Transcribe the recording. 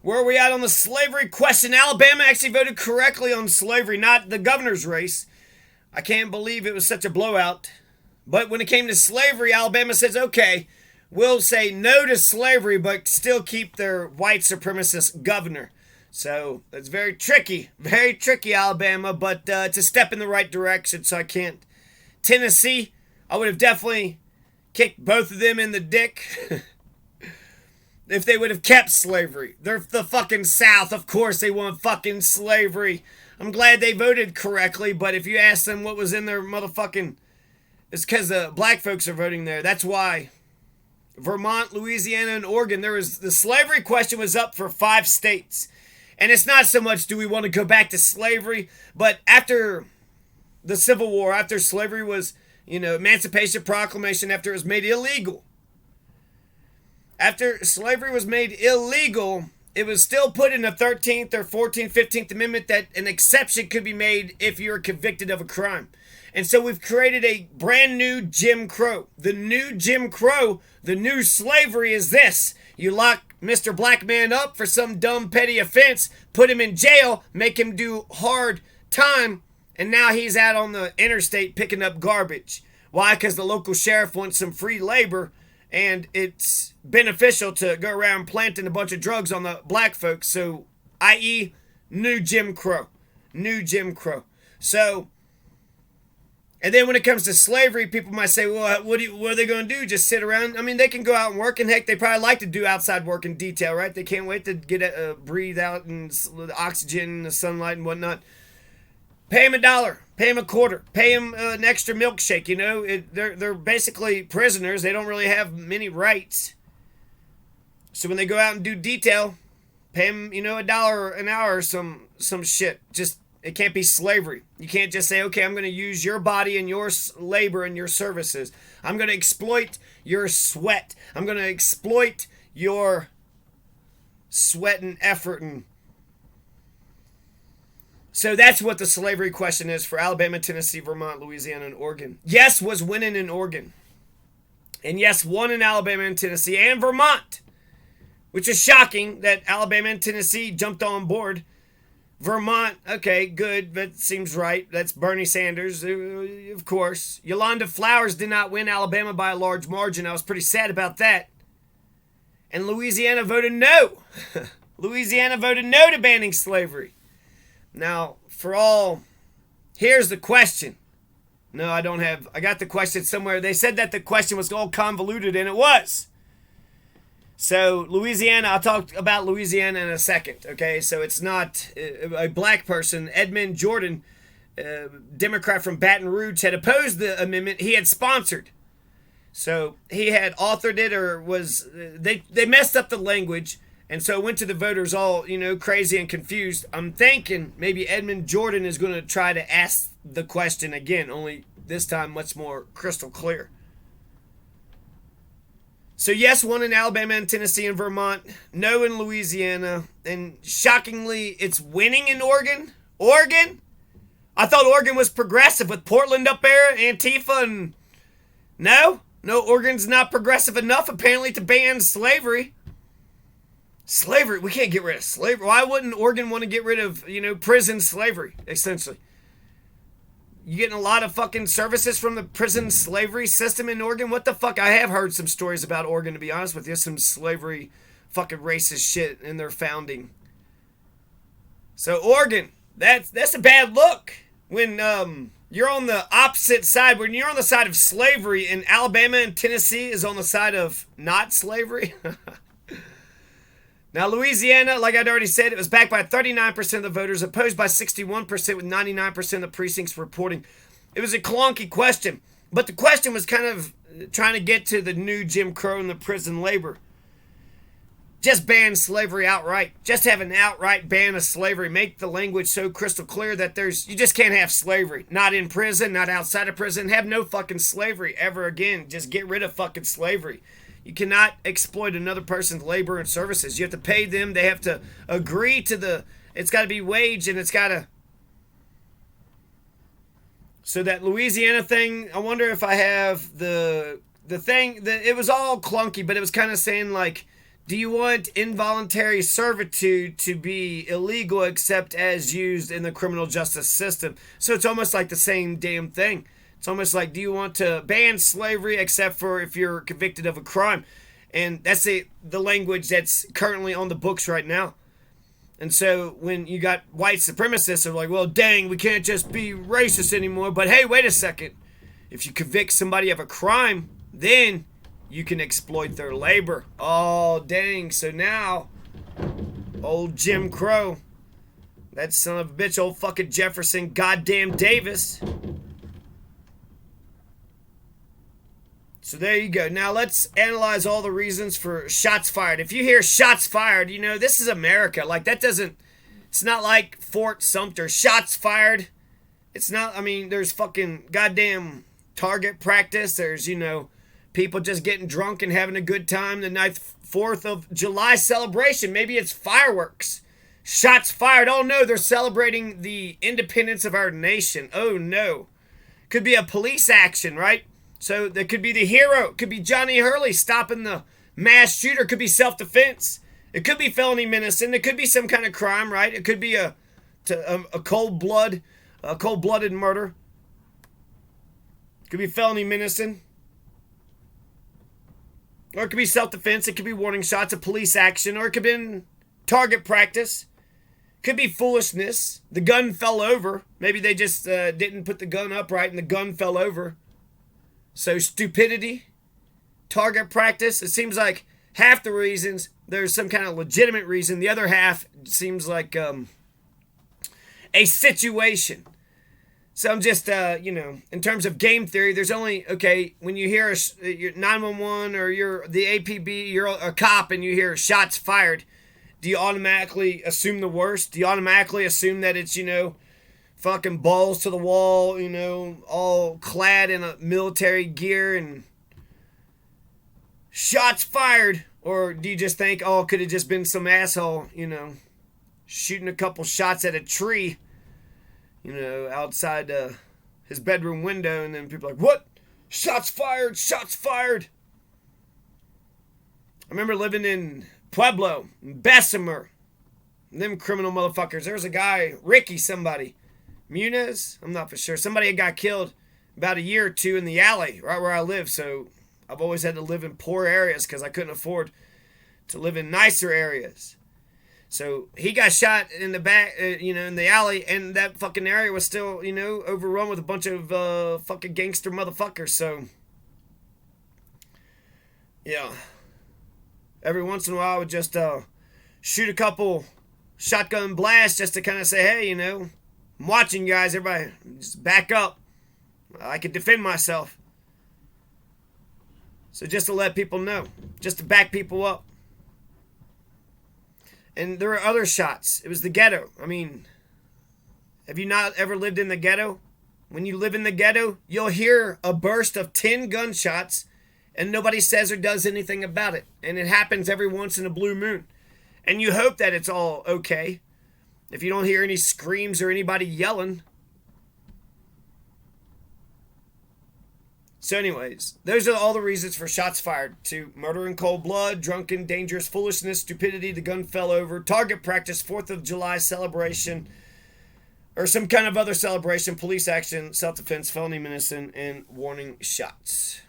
Where are we at on the slavery question? Alabama actually voted correctly on slavery, not the governor's race. I can't believe it was such a blowout. But when it came to slavery, Alabama says, okay, we'll say no to slavery, but still keep their white supremacist governor. So it's very tricky, Alabama, but it's a step in the right direction, so I can't. Tennessee, I would have definitely kicked both of them in the dick. If they would have kept slavery. They're the fucking South. Of course they want fucking slavery. I'm glad they voted correctly, but if you ask them what was in their motherfucking... It's because the black folks are voting there. That's why. Vermont, Louisiana, and Oregon. The slavery question was up for 5 states. And it's not so much do we want to go back to slavery, but after the Civil War, after slavery was, Emancipation Proclamation, after it was made illegal. After slavery was made illegal, it was still put in the 13th or 14th, 15th Amendment that an exception could be made if you're convicted of a crime. And so we've created a brand new Jim Crow. The new Jim Crow, the new slavery is this. You lock Mr. Black Man up for some dumb petty offense, put him in jail, make him do hard time, and now he's out on the interstate picking up garbage. Why? Because the local sheriff wants some free labor, and it's beneficial to go around planting a bunch of drugs on the black folks. So, i.e., new Jim Crow. New Jim Crow. So, and then when it comes to slavery, people might say, well, what are they going to do? Just sit around? I mean, they can go out and work, and heck, they probably like to do outside work in detail, right? They can't wait to get breathe out and the oxygen and the sunlight and whatnot. Pay them $1, pay them $0.25, pay them an extra milkshake, They're basically prisoners. They don't really have many rights. So when they go out and do detail, pay them, $1 an hour or some shit. Just, it can't be slavery. You can't just say, okay, I'm going to use your body and your labor and your services. I'm going to exploit your sweat. I'm going to exploit your sweat and effort. And so that's what the slavery question is for Alabama, Tennessee, Vermont, Louisiana, and Oregon. Yes was winning in Oregon. And yes won in Alabama and Tennessee and Vermont. Which is shocking that Alabama and Tennessee jumped on board. Vermont, okay, good. That seems right. That's Bernie Sanders, of course. Yolanda Flowers did not win Alabama by a large margin. I was pretty sad about that. And Louisiana voted no. Louisiana voted no to banning slavery. Now, here's the question. No, I got the question somewhere. They said that the question was all convoluted, and it was. So, Louisiana, I'll talk about Louisiana in a second, okay? So, it's not a black person. Edmund Jordan, Democrat from Baton Rouge, had opposed the amendment he had sponsored. So, he had authored it or they messed up the language, and so it went to the voters all, crazy and confused. I'm thinking maybe Edmund Jordan is going to try to ask the question again, only this time much more crystal clear. So yes, won in Alabama and Tennessee and Vermont, no in Louisiana, and shockingly, it's winning in Oregon. Oregon? I thought Oregon was progressive with Portland up there, Antifa, and no, Oregon's not progressive enough apparently to ban slavery. Slavery, we can't get rid of slavery. Why wouldn't Oregon want to get rid of, prison slavery, essentially? You getting a lot of fucking services from the prison slavery system in Oregon? What the fuck? I have heard some stories about Oregon, to be honest with you. Some slavery fucking racist shit in their founding. So Oregon, that's a bad look. When you're on the opposite side, when you're on the side of slavery and Alabama and Tennessee is on the side of not slavery. Now, Louisiana, like I'd already said, it was backed by 39% of the voters, opposed by 61%, with 99% of the precincts reporting. It was a clunky question, but the question was kind of trying to get to the new Jim Crow and the prison labor. Just ban slavery outright. Just have an outright ban of slavery. Make the language so crystal clear that you just can't have slavery. Not in prison, not outside of prison. Have no fucking slavery ever again. Just get rid of fucking slavery. You cannot exploit another person's labor and services. You have to pay them. They have to agree to it's got to be wage, and it's got to. So that Louisiana thing, I wonder if I have the thing, it was all clunky, but it was kind of saying like, Do you want involuntary servitude to be illegal except as used in the criminal justice system? So it's almost like the same damn thing. It's almost like, do you want to ban slavery except for if you're convicted of a crime? And that's the language that's currently on the books right now. And so when you got white supremacists are like, well, dang, we can't just be racist anymore. But hey, wait a second. If you convict somebody of a crime, then you can exploit their labor. Oh, dang. So now, old Jim Crow, that son of a bitch, old fucking Jefferson goddamn Davis. So there you go. Now let's analyze all the reasons for shots fired. If you hear shots fired, you know, this is America. Like, that doesn't, it's not like Fort Sumter. Shots fired. It's not, I mean, there's fucking goddamn target practice. There's, you know, people just getting drunk and having a good time. The 4th of July celebration. Maybe it's fireworks. Shots fired. Oh no, they're celebrating the independence of our nation. Oh no. Could be a police action, right? So there could be the hero. It could be Johnny Hurley stopping the mass shooter. It could be self-defense. It could be felony menacing. It could be some kind of crime, right? It could be a cold-blooded murder. It could be felony menacing. Or it could be self-defense. It could be warning shots, a police action. Or it could be target practice. It could be foolishness. The gun fell over. Maybe they just didn't put the gun upright and the gun fell over. So stupidity, target practice. It seems like half the reasons there's some kind of legitimate reason. The other half seems like a situation. So I'm just, you know, in terms of game theory, there's only, okay, when you hear 911 or you're the APB, you're a cop and you hear shots fired, do you automatically assume the worst? Do you automatically assume that it's, you know, fucking balls to the wall, you know, all clad in a military gear and shots fired? Or do you just think, oh, it could have just been some asshole, you know, shooting a couple shots at a tree, you know, outside his bedroom window, and then people are like, what? Shots fired, shots fired. I remember living in Pueblo, Bessemer, them criminal motherfuckers. There was a guy, Ricky somebody, Muniz, I'm not for sure. Somebody had got killed about a year or two in the alley right where I live. So I've always had to live in poor areas because I couldn't afford to live in nicer areas. So he got shot in the back, you know, in the alley, and that fucking area was still, you know, overrun with a bunch of fucking gangster motherfuckers. So, yeah. Every once in a while I would just shoot a couple shotgun blasts just to kind of say, hey, you know, I'm watching you guys. Everybody, just back up. I can defend myself. So just to let people know. Just to back people up. And there were other shots. It was the ghetto. I mean, have you not ever lived in the ghetto? When you live in the ghetto, you'll hear a burst of 10 gunshots and nobody says or does anything about it. And it happens every once in a blue moon. And you hope that it's all okay. If you don't hear any screams or anybody yelling. So anyways, those are all the reasons for shots fired. To murder in cold blood, drunken, dangerous, foolishness, stupidity, the gun fell over, target practice, 4th of July celebration, or some kind of other celebration, police action, self-defense, felony menacing, and warning shots.